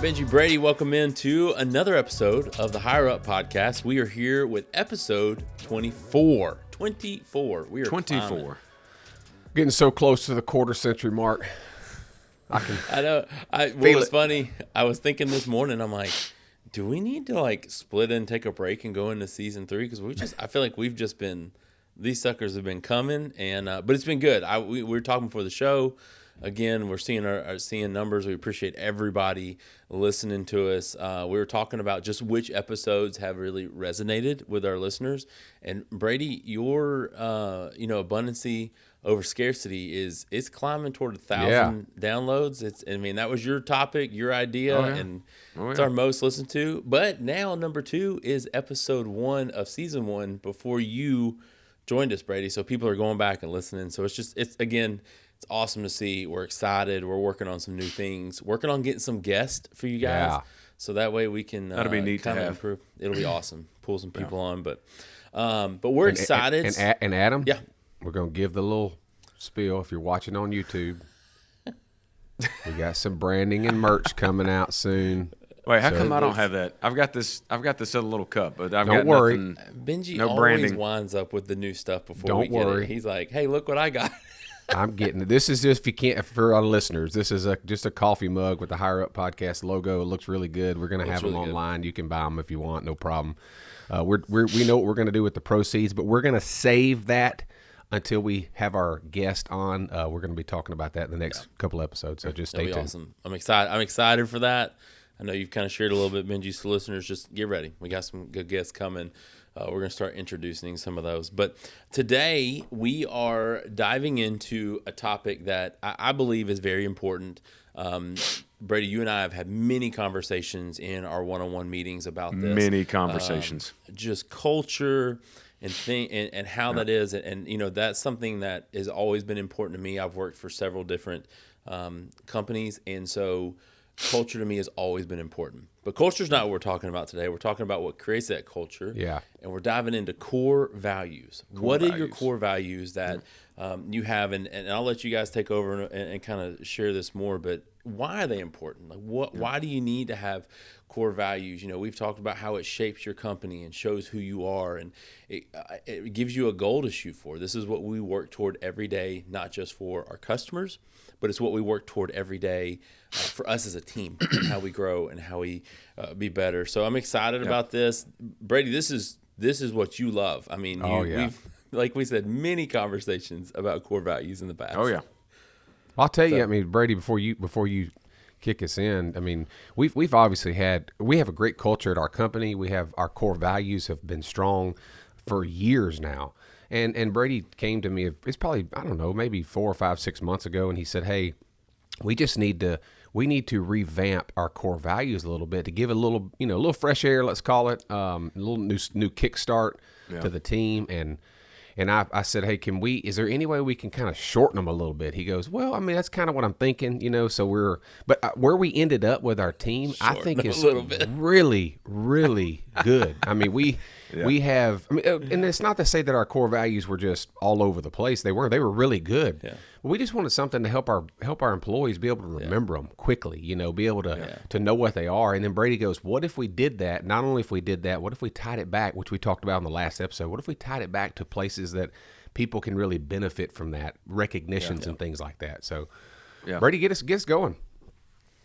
Benji, Brady, welcome into another episode of the Higher Up Podcast. We are here with episode 24. 24. We are 24. climbing. Getting so close to the quarter century mark. I know. What was funny, I was thinking this morning, I'm like, do we need to like split and take a break and go into season 3? Because I feel like we've just been, these suckers have been coming, and but it's been good. We were talking before the show. Again, we're seeing numbers. We appreciate everybody listening to us. We were talking about just which episodes have really resonated with our listeners. And Brady, your abundancy over scarcity it's climbing toward 1,000 downloads. That was your topic, your idea, and it's our most listened to. But now number 2 is episode 1 of season 1 before you joined us, Brady. So people are going back and listening. So it's awesome to see. We're excited. We're working on some new things. Working on getting some guests for you guys. Yeah. So that way we can that'll be neat to have. improve. It'll be awesome. Pull some people on, but we're excited. And Adam, yeah, we're gonna give the little spiel. If you're watching on YouTube, we got some branding and merch coming out soon. Wait, how come I don't have that? I've got this other little cup, but I've Don't got worry. nothing. Benji no always branding. winds up with the new stuff before Don't we get worry. it. He's like, "Hey, look what I got." I'm getting it. This is just, if you can't, for our listeners, this is just a coffee mug with the Higher Up Podcast logo. It looks really good. We're gonna have them really online. You can buy them if you want, no problem. We know what we're gonna do with the proceeds, but we're gonna save that until we have our guest on. We're gonna be talking about that in the next couple episodes. So just stay That'll be tuned. awesome. I'm excited for that. I know you've kind of shared a little bit, Benji. So listeners, just get ready. We got some good guests coming. We're going to start introducing some of those. But today we are diving into a topic that I believe is very important. Brady, you and I have had many conversations in our one-on-one meetings about this. Many conversations. Just culture and how that is. And, that's something that has always been important to me. I've worked for several different companies. And so culture to me has always been important. But culture is not what we're talking about today. We're talking about what creates that culture. Yeah. And we're diving into core values. What are your core values that you have? And I'll let you guys take over and kind of share this more. But why are they important? Like why do you need to have core values? We've talked about how it shapes your company and shows who you are. And it gives you a goal to shoot for. This is what we work toward every day, not just for our customers, but it's what we work toward every day for us as a team and how we grow and how we be better. So I'm excited about this. Brady, this is what you love. I mean, we've, like we said, many conversations about core values in the past. Oh, yeah. I'll tell you, Brady, before you kick us in, we've obviously we have a great culture at our company. We have our core values have been strong for years now. And Brady came to me, it's probably, I don't know, maybe 4 or 5, 6 months ago, and he said, "Hey, we need to revamp our core values a little bit to give a little fresh air, let's call it, a little new kickstart to the team." And I said, "Hey, is there any way we can kind of shorten them a little bit?" He goes, "Well, that's kind of what I'm thinking, so but where we ended up with our team, I think is really, really good. We have, and it's not to say that our core values were just all over the place. They were really good. Yeah. But we just wanted something to help our employees be able to remember them quickly, be able to know what they are." And then Brady goes, "What if we did that? Not only if we did that, what if we tied it back, which we talked about in the last episode, what if we tied it back to places that people can really benefit from that, recognitions and things like that?" So Brady, get us going.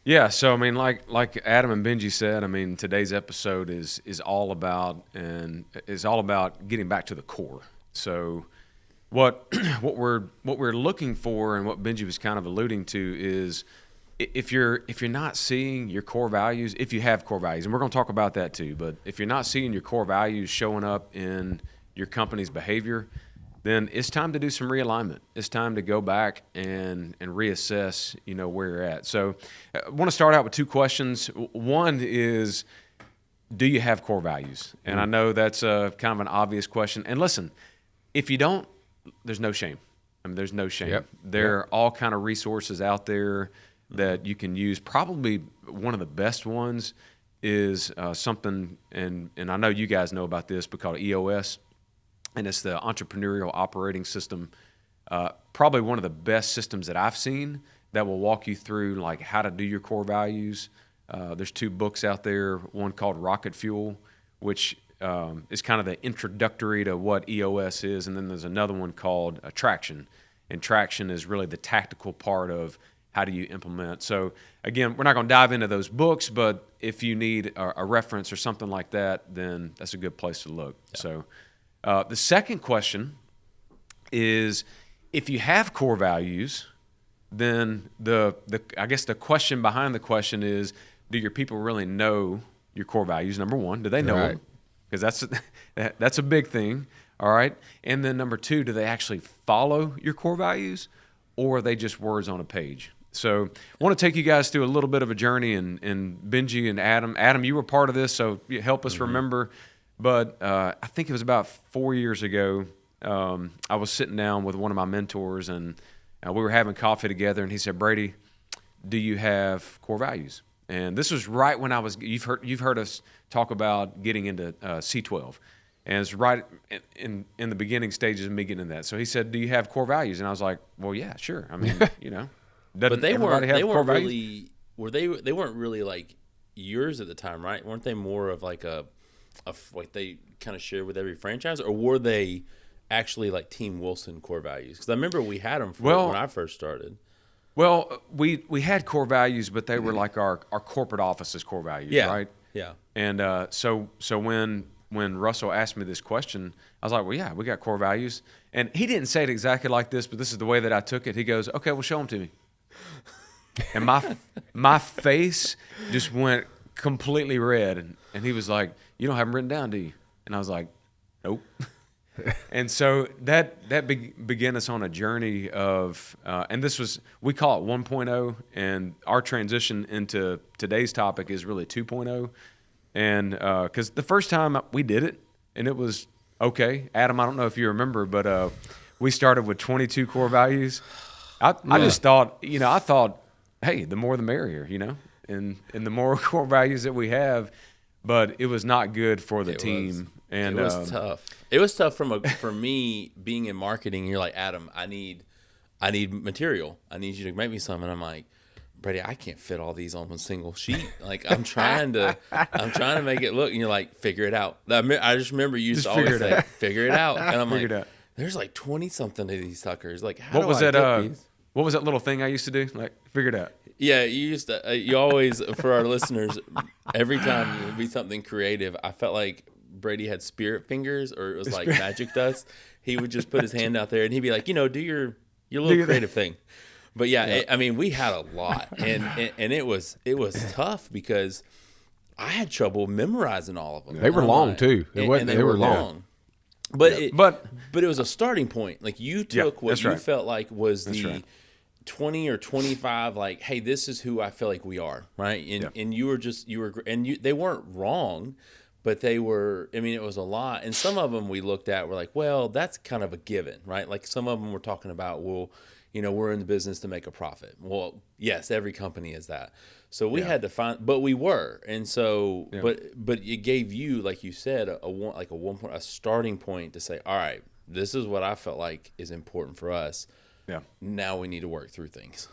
Yeah, so like Adam and Benji said, today's episode is all about getting back to the core. So what we're looking for, and what Benji was kind of alluding to, is if you're not seeing your core values, if you have core values, and we're going to talk about that too, but if you're not seeing your core values showing up in your company's behavior, then it's time to do some realignment. It's time to go back and reassess, where you're at. So I want to start out with 2 questions. One is, do you have core values? And I know that's a kind of an obvious question. And listen, if you don't, there's no shame. There's no shame. Yep. There are all kind of resources out there that you can use. Probably one of the best ones is something, and I know you guys know about this, but called EOS. And it's the Entrepreneurial Operating System. Probably one of the best systems that I've seen that will walk you through like how to do your core values, There's 2 books out there, one called Rocket Fuel, which is kind of the introductory to what EOS is, and then there's another one called Traction. And Traction is really the tactical part of how do you implement. So, again, we're not going to dive into those books, but if you need a reference or something like that, then that's a good place to look. Yeah. So the second question is, if you have core values, then I guess the question behind the question is, do your people really know your core values? Number one, do they know them? Because that's a big thing, all right? And then number 2, do they actually follow your core values, or are they just words on a page? So I want to take you guys through a little bit of a journey, and Benji and Adam. Adam, you were part of this, so help us remember. But I think it was about 4 years ago, I was sitting down with one of my mentors, and we were having coffee together, and he said, Brady, do you have core values? And this was right when you've heard us talk about getting into C12. And it's right in the beginning stages of me getting into that. So he said, do you have core values? And I was like, well, yeah, sure. I mean, but they weren't really like yours at the time, right? Weren't they more of like like they kind of shared with every franchise, or were they actually like Team Wilson core values? Because I remember we had them when I first started. Well, we had core values, but they were like our corporate office's core values, right? Yeah. And so when Russell asked me this question, I was like, well, yeah, we got core values. And he didn't say it exactly like this, but this is the way that I took it. He goes, okay, well, show them to me. And my face just went completely red. And he was like, you don't have them written down, do you? And I was like, nope. And so that began us on a journey of, and we call it 1.0, and our transition into today's topic is really 2.0. And because the first time we did it, and it was okay. Adam, I don't know if you remember, but we started with 22 core values. I just thought, I thought, hey, the more the merrier, and the more core values that we have, but it was not good for the team. And it was tough. It was tough for me being in marketing. You're like, Adam, I need material. I need you to make me some. And I'm like, Brady, I can't fit all these on one single sheet. Like I'm trying to make it look. And you're like, figure it out. I just remember you used to always say, figure it out. And I'm like, there's like 20 something of these suckers. Like, what was that little thing I used to do? Like, figure it out. Yeah, you used to. You always, for our listeners, every time it would be something creative, I felt like Brady had spirit fingers, or it was like magic dust. He would just put his hand out there and he'd be like, do your little creative thing. But yeah. We had a lot, and it was tough because I had trouble memorizing all of them. They were long too. They were long. But it was a starting point. Like you took what you felt like was the 20 or 25. Like, hey, this is who I feel like we are, right? And they weren't wrong. But they were, it was a lot. And some of them we looked at, we're like, well, that's kind of a given, right? Like some of them we're talking about, well, we're in the business to make a profit. Well, yes, every company is that. So we had to find, but we were. And so, but it gave you, like you said, a starting point to say, all right, this is what I felt like is important for us. Yeah. Now we need to work through things.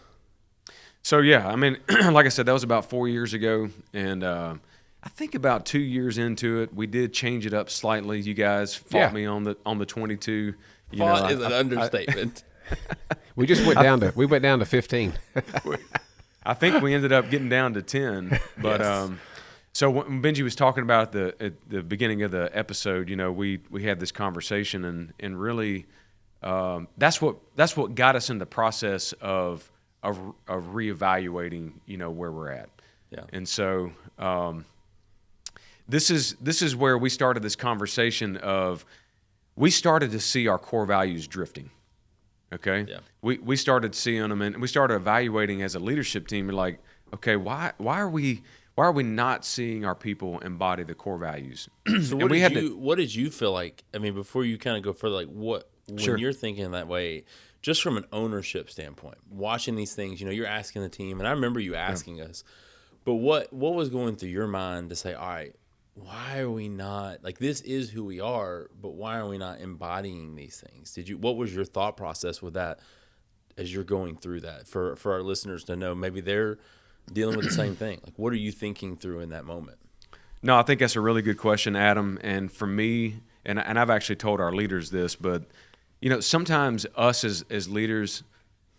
So, like I said, that was about 4 years ago. And, I think about 2 years into it, we did change it up slightly. You guys fought me on the 22. Fought is an understatement. We just went down to 15. I think we ended up getting down to 10. But so when Benji was talking about at the beginning of the episode, we had this conversation, and really that's what got us in the process of reevaluating where we're at. Yeah. And so. This is where we started this conversation of, we started to see our core values drifting. Okay. Yeah. We started seeing them, and we started evaluating as a leadership team. We're like, okay, why are we not seeing our people embody the core values? So what did you feel like? Before you kind of go further, like when you're thinking that way, just from an ownership standpoint, watching these things, you're asking the team, and I remember you asking us, but what was going through your mind to say, all right, why are we not, like, this is who we are, but why are we not embodying these things? What was your thought process with that as you're going through that, for our listeners to know maybe they're dealing with the same thing? Like, what are you thinking through in that moment? No, I think that's a really good question, Adam. And for me, and I've actually told our leaders this, but sometimes us as leaders,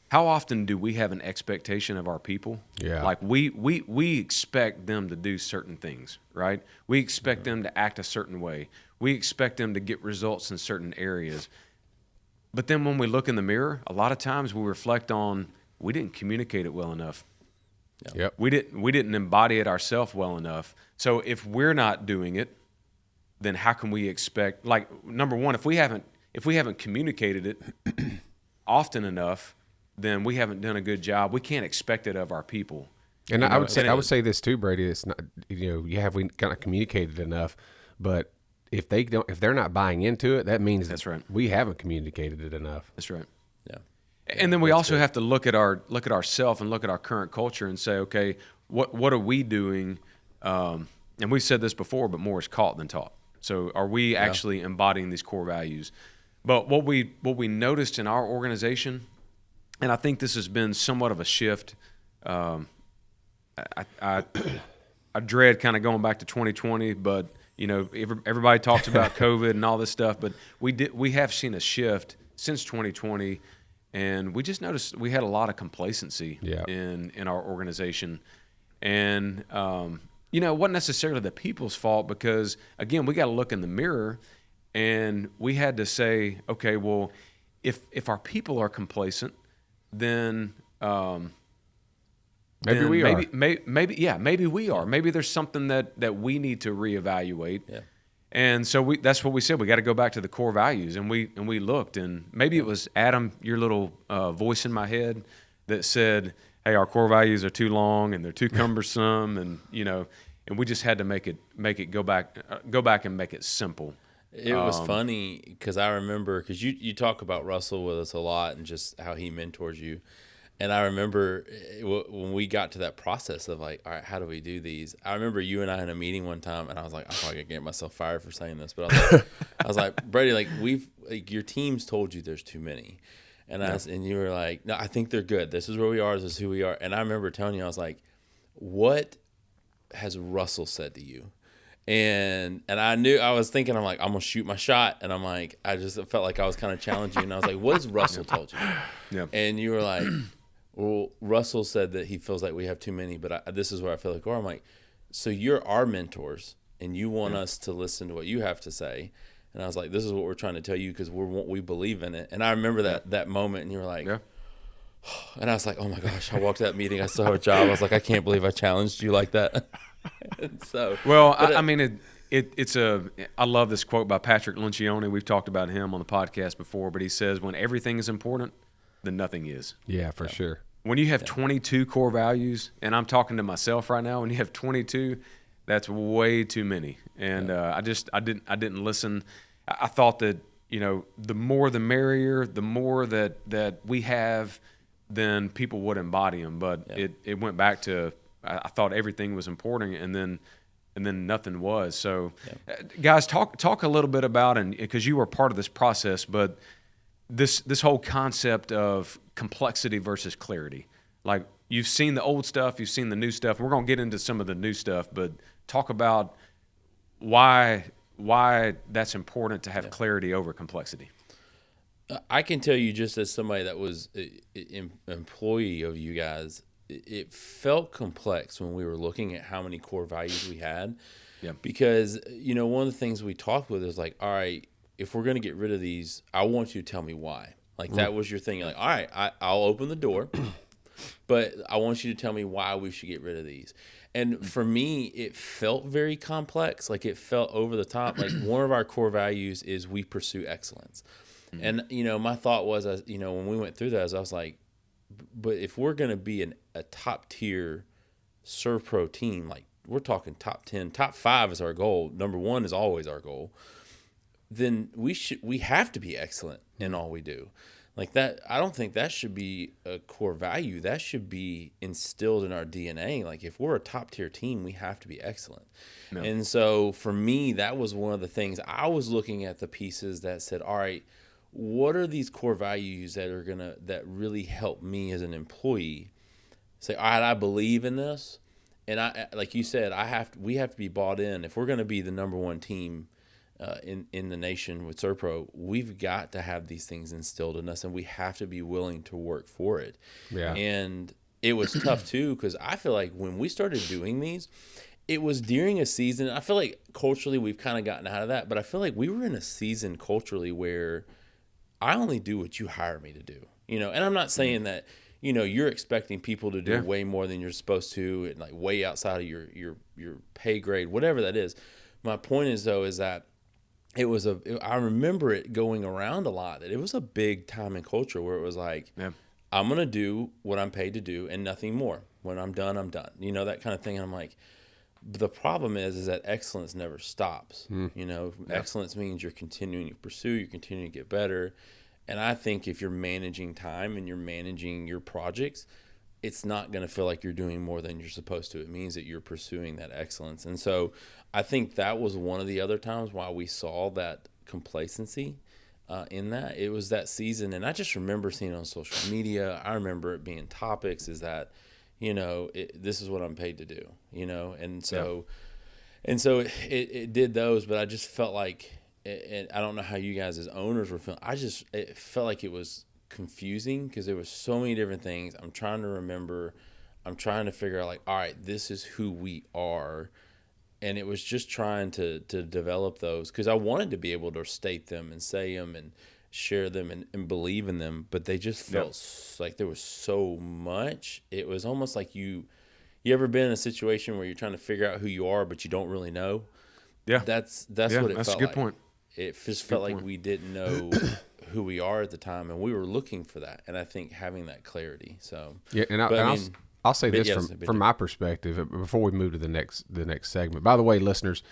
how often do we have an expectation of our people? Yeah. Like we expect them to do certain things, right? We expect them to act a certain way. We expect them to get results in certain areas. But then when we look in the mirror, a lot of times we reflect on we didn't communicate it well enough. Yep. We didn't embody it ourselves well enough. So if we're not doing it, then how can we expect? Like, number one, if we haven't communicated it often enough, then we haven't done a good job. We can't expect it of our people. And I would say this too, Brady. It's not we kind of communicated enough, but if they're not buying into it, that means that's right. We haven't communicated it enough. That's right. Yeah. And then we also have to look at ourselves and look at our current culture and say, okay, what are we doing? And we've said this before, but more is caught than taught. So are we actually embodying these core values? But what we noticed in our organization, and I think this has been somewhat of a shift. I dread kind of going back to 2020, but everybody talks about COVID and all this stuff, but we have seen a shift since 2020. And we just noticed we had a lot of complacency in our organization. And, it wasn't necessarily the people's fault because, again, we got to look in the mirror and we had to say, okay, well, if our people are complacent, then maybe we are. Maybe we are. Maybe there's something that we need to reevaluate. Yeah. And so that's what we said. We got to go back to the core values, and we looked, and maybe it was Adam, your little voice in my head, that said, "Hey, our core values are too long and they're too cumbersome," and and we just had to make it go back and make it simple. It was funny because I remember because you talk about Russell with us a lot and just how he mentors you. And I remember when we got to that process of like, all right, how do we do these? I remember you and I in a meeting one time, and I was like, I'm probably gonna get myself fired for saying this, but I was like, Brady, like your team's told you there's too many, and and you were like, no, I think they're good. This is where we are. This is who we are. And I remember telling you, I was like, what has Russell said to you? And I was thinking, I'm like, I'm gonna shoot my shot, and I'm like, I just felt like I was kind of challenging you, and I was like, what has Russell told you? Yeah. And you were like, well, Russell said that he feels like we have too many, but this is where I feel like, I'm like, so you're our mentors, and you want us to listen to what you have to say. And I was like, this is what we're trying to tell you because we believe in it. And I remember that moment, and you were like, and I was like, oh my gosh, I walked to that meeting, I still have a job. I was like, I can't believe I challenged you like that. And so, well, I mean, I love this quote by Patrick Lencioni. We've talked about him on the podcast before, but he says, when everything is important, then nothing is. Yeah, for sure. When you have 22 core values, and I'm talking to myself right now, when you have 22, that's way too many. And I didn't listen. I thought that, the more the merrier, the more that we have, then people would embody them. But it went back to, I thought everything was important, and then nothing was. So, guys, talk a little bit about, and because you were part of this process, but this whole concept of complexity versus clarity. Like, you've seen the old stuff, you've seen the new stuff. We're going to get into some of the new stuff, but talk about why that's important to have clarity over complexity. I can tell you, just as somebody that was an employee of you guys, it felt complex when we were looking at how many core values we had. Yeah. Because, one of the things we talked with is like, all right, if we're going to get rid of these, I want you to tell me why. Like, that was your thing. You're like, all right, I'll open the door, but I want you to tell me why we should get rid of these. And for me, it felt very complex. Like, it felt over the top. Like, one of our core values is we pursue excellence. And, my thought was, when we went through that, I was like, but if we're going to be a top-tier ServPro team, like, we're talking top 10, top 5 is our goal. Number 1 is always our goal. Then we have to be excellent in all we do. Like that, I don't think that should be a core value. That should be instilled in our DNA. Like, if we're a top tier team, we have to be excellent. No. And so for me, that was one of the things. I was looking at the pieces that said, all right, what are these core values that really help me as an employee say, all right, I believe in this. And I, like you said, we have to be bought in. If we're going to be the number one team in the nation with Serpro, we've got to have these things instilled in us, and we have to be willing to work for it. Yeah. And it was tough too, because I feel like when we started doing these, it was during a season. I feel like culturally we've kind of gotten out of that, but I feel like we were in a season culturally where I only do what you hire me to do, and I'm not saying that, you're expecting people to do way more than you're supposed to, and like way outside of your pay grade, whatever that is. My point is though, is that I remember it going around a lot, that it was a big time in culture where it was like, I'm going to do what I'm paid to do and nothing more. When I'm done, I'm done. That kind of thing. And I'm like, the problem is that excellence never stops. Excellence means you're continuing to pursue, you're continuing to get better. And I think if you're managing time and you're managing your projects, it's not going to feel like you're doing more than you're supposed to. It means that you're pursuing that excellence. And so I think that was one of the other times why we saw that complacency in that. It was that season. And I just remember seeing it on social media. I remember it being topics, is that, this is what I'm paid to do, And so, it did those, but I just felt like, and I don't know how you guys as owners were feeling. It felt like it was confusing because there was so many different things. I'm trying to remember. I'm trying to figure out, like, all right, this is who we are. And it was just trying to develop those, because I wanted to be able to state them and say them and share them and believe in them. But they just felt like there was so much. It was almost like you ever been in a situation where you're trying to figure out who you are, but you don't really know? Yeah. That's what it felt like. That's a good point. It just felt like we didn't know who we are at the time, and we were looking for that. And I think having that clarity. So yeah, I'll say this from my perspective before we move to the next segment. By the way, listeners,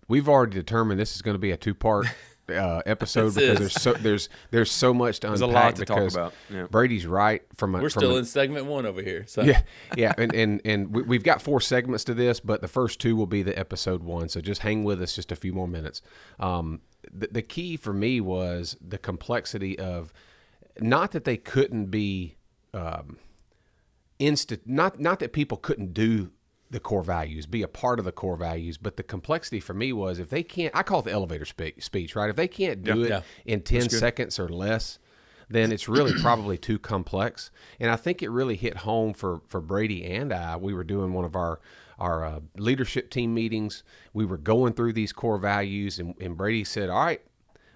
we've already determined this is going to be a 2-part episode because there's so much to unpack. There's a lot to talk about. Yeah. Brady's right. We're still in segment 1 over here. So. Yeah, and we've got 4 segments to this, but the first 2 will be the episode 1. So just hang with us just a few more minutes. The key for me was the complexity of, not that they couldn't be not that people couldn't do the core values, be a part of the core values, but the complexity for me was, if they can't, I call it the elevator speech, right? If they can't do it in 10 seconds or less, then it's really probably too complex. And I think it really hit home for Brady and I. We were doing one of our leadership team meetings. We were going through these core values, and Brady said, all right,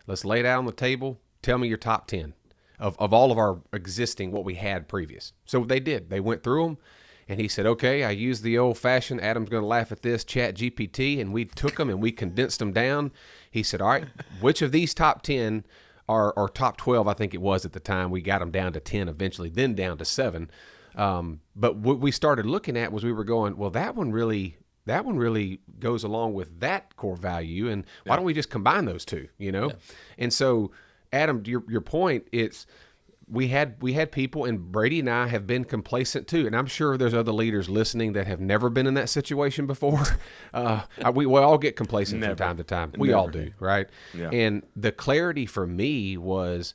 let's lay it out on the table. Tell me your top 10 of all of our existing, what we had previous. So they did. They went through them, and he said, okay, I used the old-fashioned, Adam's going to laugh at this, Chat GPT, and we took them and we condensed them down. He said, all right, which of these top 10 or top 12, I think it was at the time, we got them down to 10 eventually, then down to 7. But what we started looking at was, we were going, well, that one really goes along with that core value, and why don't we just combine those two, Yeah. And so, Adam, your point, it's we had people, and Brady and I have been complacent too, and I'm sure there's other leaders listening that have never been in that situation before. We all get complacent from time to time. We all do, right? Yeah. And the clarity for me was,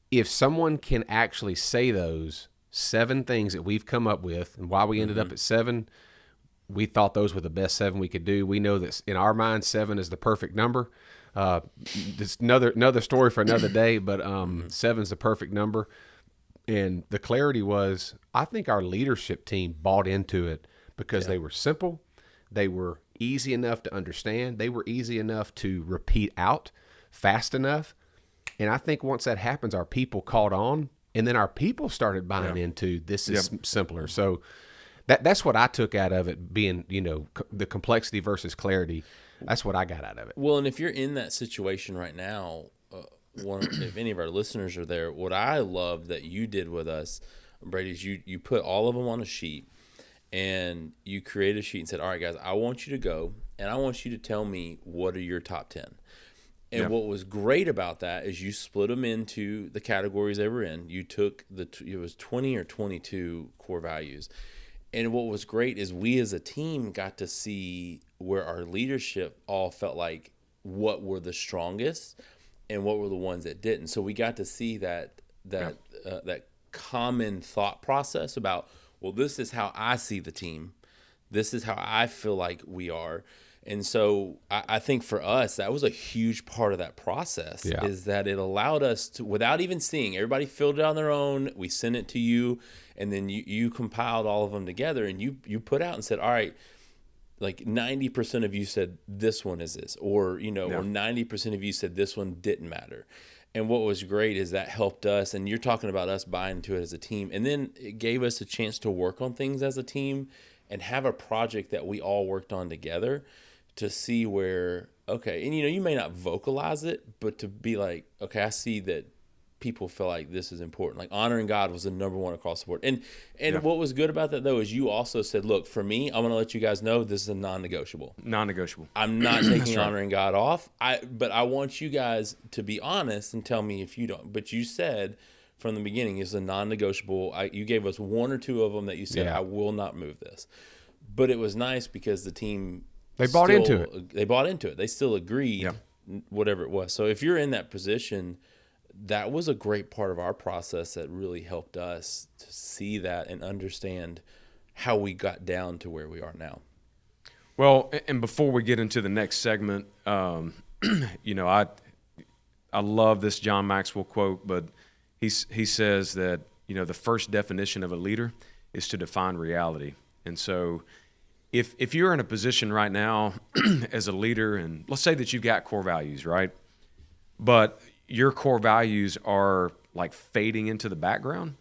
if someone can actually say those 7 things that we've come up with, and why we ended up at 7, we thought those were the best 7 we could do. We know that in our mind, 7 is the perfect number. It's another story for another day, but 7 is the perfect number. And the clarity was, I think our leadership team bought into it because they were simple, they were easy enough to understand, they were easy enough to repeat out fast enough. And I think once that happens, our people caught on, and then our people started buying into this is simpler. So that's what I took out of it, being, the complexity versus clarity. That's what I got out of it. Well, and if you're in that situation right now, if any of our listeners are there, what I love that you did with us, Brady, is you put all of them on a sheet, and you created a sheet and said, all right, guys, I want you to go, and I want you to tell me what are your top 10. And what was great about that is you split them into the categories they were in. You took it was 20 or 22 core values. And what was great is we as a team got to see where our leadership all felt like what were the strongest and what were the ones that didn't. So we got to see that common thought process about well, this is how I see the team. This is how I feel like we are. And so I think for us, that was a huge part of that process, is that it allowed us to, without even seeing, everybody filled it on their own. We sent it to you, and then you compiled all of them together, and you put out and said, all right, like 90% of you said this one is this, or, or 90% of you said this one didn't matter. And what was great is that helped us, and you're talking about us buying into it as a team, and then it gave us a chance to work on things as a team and have a project that we all worked on together to see where, okay, and you may not vocalize it, but to be like, okay, I see that people feel like this is important. Like honoring God was the number one across the board. And what was good about that, though, is you also said, look, for me, I'm going to let you guys know this is a non-negotiable. Non-negotiable. I'm not taking honoring God off. But I want you guys to be honest and tell me if you don't. But you said from the beginning, it's a non-negotiable. You gave us one or two of them that you said, I will not move this. But it was nice because the team... They bought into it. They bought into it. They still agreed, whatever it was. So if you're in that position, that was a great part of our process that really helped us to see that and understand how we got down to where we are now. Well, and before we get into the next segment, I love this John Maxwell quote, but he says that, the first definition of a leader is to define reality. And so if you're in a position right now as a leader, and let's say that you've got core values, right? But your core values are like fading into the background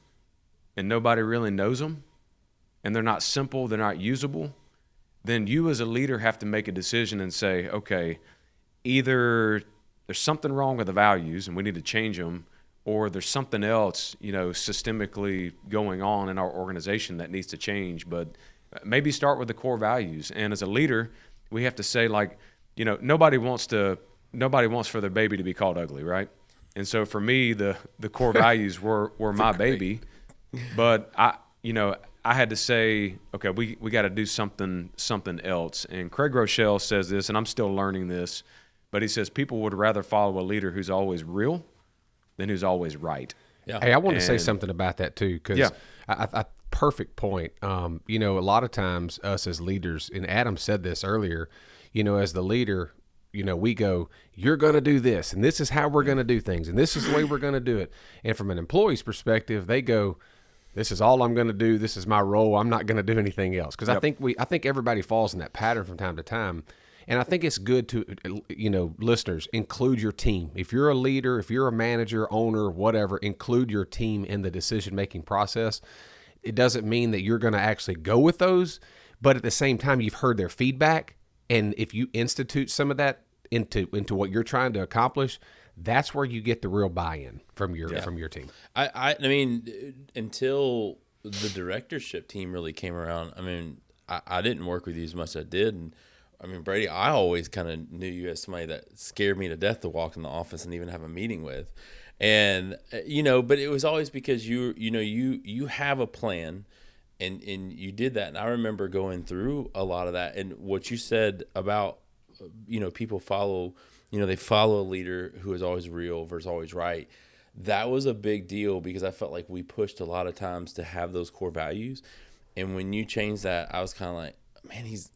and nobody really knows them, and they're not simple, they're not usable, then you as a leader have to make a decision and say, okay, either there's something wrong with the values and we need to change them, or there's something else, systemically going on in our organization that needs to change. But maybe start with the core values. And as a leader, we have to say, like, nobody wants for their baby to be called ugly, right? And so for me, the core values were my baby. But I had to say, okay, we got to do something else. And Craig Rochelle says this, and I'm still learning this, but he says people would rather follow a leader who's always real than who's always right. Yeah. Hey, I want to say something about that too, because I perfect point. A lot of times us as leaders, and Adam said this earlier, as the leader, we go, you're going to do this, and this is how we're going to do things, and this is the way we're going to do it. And from an employee's perspective, they go, this is all I'm going to do. This is my role. I'm not going to do anything else. Because I think everybody falls in that pattern from time to time. And I think it's good to, listeners, include your team. If you're a leader, if you're a manager, owner, whatever, include your team in the decision-making process. It doesn't mean that you're going to actually go with those, but at the same time, you've heard their feedback. And if you institute some of that into what you're trying to accomplish, that's where you get the real buy-in from your team. I mean, until the directorship team really came around, I mean, I didn't work with you as much as I did. And I mean, Brady, I always kind of knew you as somebody that scared me to death to walk in the office and even have a meeting with. And, but it was always because you have a plan and you did that. And I remember going through a lot of that. And what you said about, people follow, they follow a leader who is always real versus always right. That was a big deal because I felt like we pushed a lot of times to have those core values. And when you changed that, I was kind of like, man, he's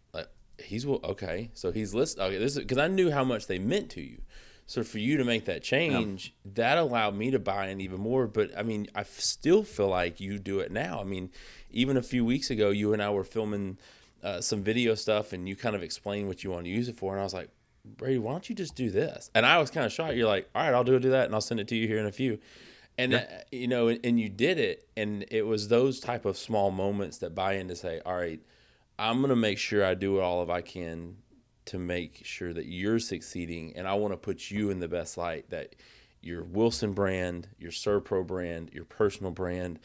okay. So he's listening. Okay, this is because I knew how much they meant to you. So for you to make that change, that allowed me to buy in even more. But I mean, I still feel like you do it now. I mean, even a few weeks ago, you and I were filming some video stuff, and you kind of explained what you want to use it for. And I was like, Brady, why don't you just do this? And I was kind of shocked. You're like, all right, I'll do that, and I'll send it to you here in a few. And and you did it, and it was those type of small moments that buy in to say, all right, I'm gonna make sure I do all of I can to make sure that you're succeeding, and I want to put you in the best light, that your Wilson brand, your Serpro brand, your personal brand,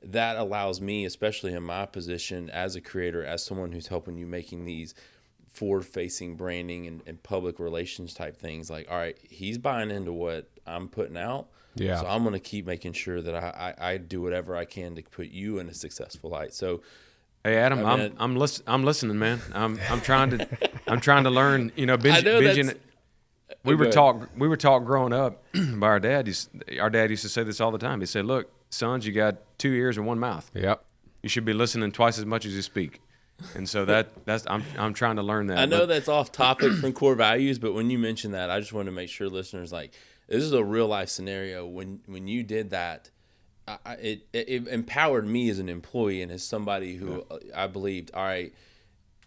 that allows me, especially in my position as a creator, as someone who's helping you making these forward-facing branding and public relations type things, like, all right, he's buying into what I'm putting out. Yeah. So I'm going to keep making sure that I do whatever I can to put you in a successful light. So, hey Adam, I'm listening, man. I'm trying to learn. Benji, we were taught growing up by our dad. Our dad used to say this all the time. He said, "Look, sons, you got 2 ears and 1 mouth." Yep. you should be listening twice as much as you speak. And so that's I'm trying to learn that. I know that's off topic from core values, but when you mentioned that, I just want to make sure listeners, like, this is a real life scenario. When you did that, it empowered me as an employee and as somebody who I believed, all right,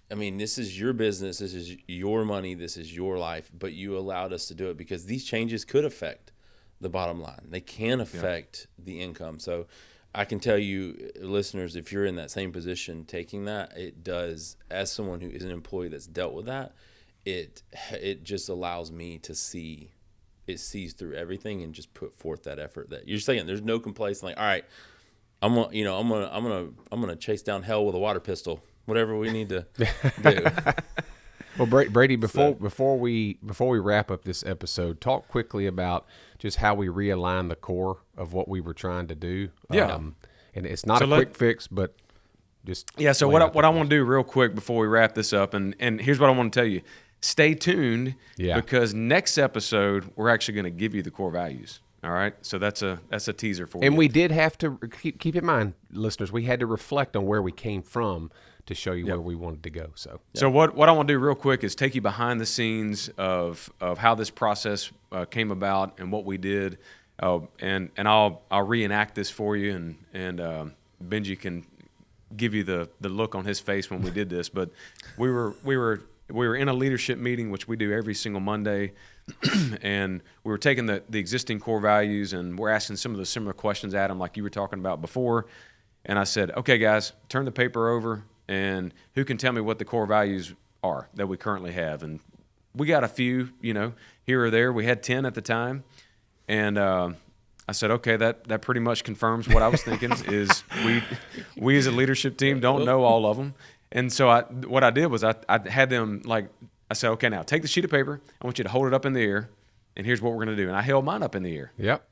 I mean, this is your business, this is your money, this is your life, but you allowed us to do it because these changes could affect the bottom line. They can affect the income. So I can tell you, listeners, if you're in that same position taking that, it does, as someone who is an employee that's dealt with that, it just allows me to see, it sees through everything and just put forth that effort that you're saying. There's no complacent, like, all right, I'm gonna chase down hell with a water pistol, whatever we need to do. Well, Brady, before we wrap up this episode, talk quickly about just how we realign the core of what we were trying to do. Yeah. And it's not a quick fix, but just So what I want to do real quick before we wrap this up, and here's what I want to tell you: stay tuned, because next episode we're actually going to give you the core values. All right, so that's a teaser for you. And we did have to keep in mind, listeners, we had to reflect on where we came from to show you where we wanted to go. So what I want to do real quick is take you behind the scenes of how this process came about and what we did, and I'll reenact this for you, and Benji can give you the look on his face when we did this. But we were in a leadership meeting, which we do every single Monday, and we were taking the existing core values and we're asking some of the similar questions, Adam, like you were talking about before. And I said, okay, guys, turn the paper over. And who can tell me what the core values are that we currently have? And we got a few, here or there. We had 10 at the time. And I said, okay, that pretty much confirms what I was thinking is we as a leadership team don't know all of them. And so what I did was I had them, like, I said, okay, now take the sheet of paper. I want you to hold it up in the air. And here's what we're going to do. And I held mine up in the air. Yep.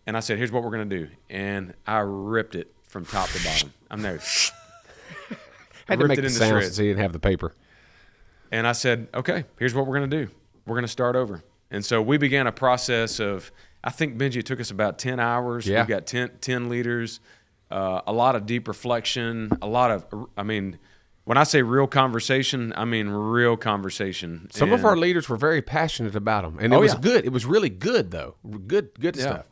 And I said, here's what we're going to do. And I ripped it from top to bottom. I'm there. Had to make the sounds so you didn't have the paper. And I said, okay, here's what we're going to do. We're going to start over. And so we began a process of, I think, Benji, it took us about 10 hours. Yeah. We've got 10 leaders, a lot of deep reflection, when I say real conversation, I mean real conversation. Some of our leaders were very passionate about them. And it was good. It was really good, though. Good stuff.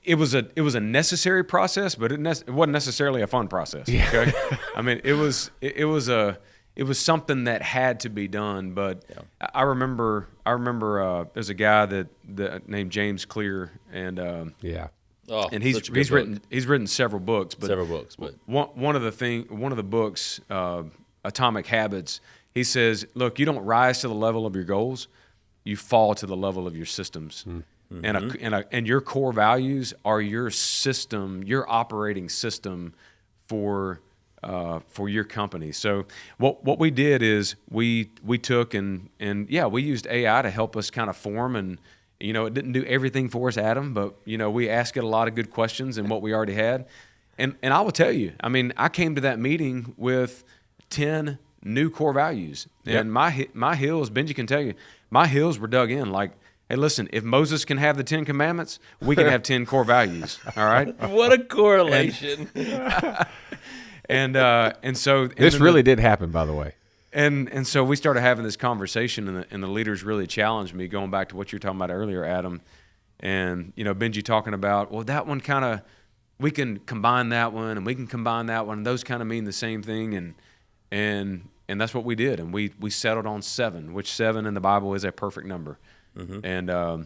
It was a necessary process, but it wasn't necessarily a fun process. Yeah. Okay, I mean it was something that had to be done. But I remember there's a guy that named James Clear, and and he's written several books. But one of the books, Atomic Habits, he says, look, you don't rise to the level of your goals, you fall to the level of your systems. Mm-hmm. And your core values are your system, your operating system for your company. So what we did is we took and we used AI to help us kind of form, and it didn't do everything for us, Adam, but we asked it a lot of good questions and what we already had. And I will tell you, I mean, I came to that meeting with 10 new core values. Yep. And my heels, Benji can tell you, my heels were dug in like, hey, listen, if Moses can have the 10 commandments, we can have 10 core values. All right. What a correlation. And so this really did happen, by the way. And so we started having this conversation, and the leaders really challenged me, going back to what you were talking about earlier, Adam. And Benji talking about, well, that one kind of, we can combine that one, and we can combine that one, and those kind of mean the same thing, and that's what we did, and we settled on 7, which 7 in the Bible is a perfect number. Mm-hmm.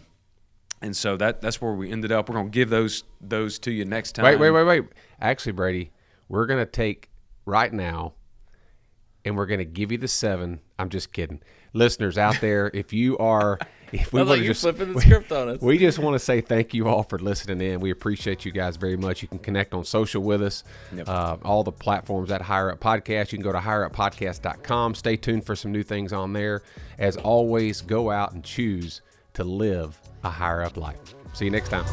And so that's where we ended up. We're going to give those to you next time. Wait. Actually, Brady, we're going to take right now, and we're going to give you the 7. I'm just kidding. Listeners out there, if we want to flipping the script on us. We just want to say thank you all for listening in. We appreciate you guys very much. You can connect on social with us, all the platforms at Higher Up Podcast. You can go to higheruppodcast.com. Stay tuned for some new things on there. As always, go out and choose to live a higher up life. See you next time.